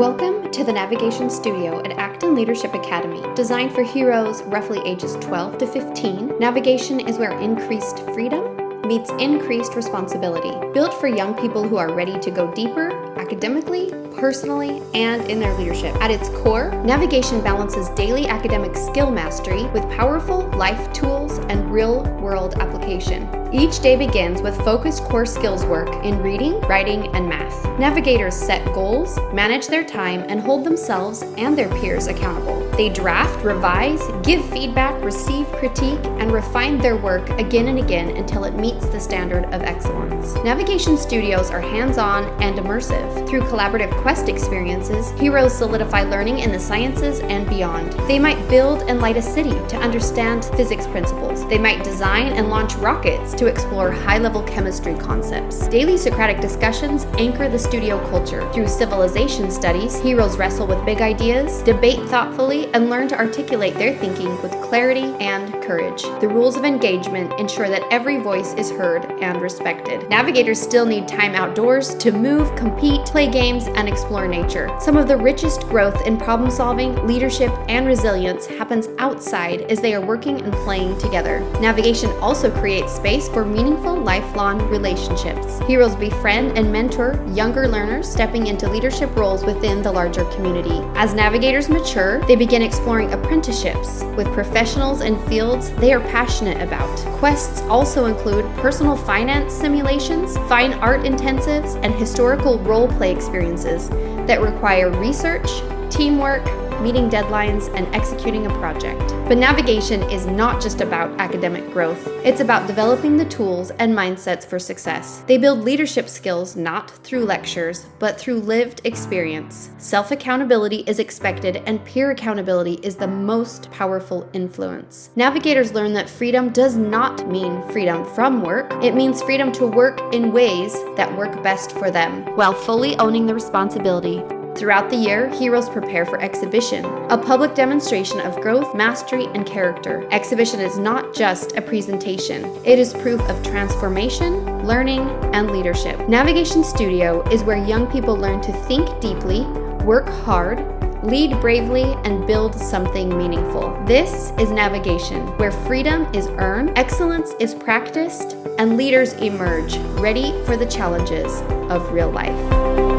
Welcome to the Navigation Studio at Acton Leadership Academy. Designed for heroes roughly ages 12 to 15, navigation is where increased freedom meets increased responsibility. Built for young people who are ready to go deeper academically, personally, and in their leadership. At its core, navigation balances daily academic skill mastery with powerful life tools and real-world application. Each day begins with focused core skills work in reading, writing, and math. Navigators set goals, manage their time, and hold themselves and their peers accountable. They draft, revise, give feedback, receive critique, and refine their work again and again until it meets the standard of excellence. Navigation studios are hands-on and immersive. Through collaborative quest experiences, heroes solidify learning in the sciences and beyond. They might build and light a city to understand physics principles. They might design and launch rockets to explore high-level chemistry concepts. Daily Socratic discussions anchor the studio culture. Through civilization studies, heroes wrestle with big ideas, debate thoughtfully, and learn to articulate their thinking with clarity and courage. The rules of engagement ensure that every voice is heard and respected. Navigators still need time outdoors to move, compete, play games, and explore nature. Some of the richest growth in problem-solving, leadership, and resilience happens outside as they are working and playing together. Navigation also creates space for meaningful, lifelong relationships. Heroes befriend and mentor younger learners, stepping into leadership roles within the larger community. As navigators mature, they begin exploring apprenticeships with professionals in fields they are passionate about. Quests also include personal finance simulations, fine art intensives, and historical role-play experiences that require research, teamwork, meeting deadlines, and executing a project. But navigation is not just about academic growth. It's about developing the tools and mindsets for success. They build leadership skills not through lectures, but through lived experience. Self-accountability is expected, and peer accountability is the most powerful influence. Navigators learn that freedom does not mean freedom from work. It means freedom to work in ways that work best for them, while fully owning the responsibility. Throughout the year, heroes prepare for exhibition, a public demonstration of growth, mastery, and character. Exhibition is not just a presentation. It is proof of transformation, learning, and leadership. Navigation Studio is where young people learn to think deeply, work hard, lead bravely, and build something meaningful. This is navigation, where freedom is earned, excellence is practiced, and leaders emerge ready for the challenges of real life.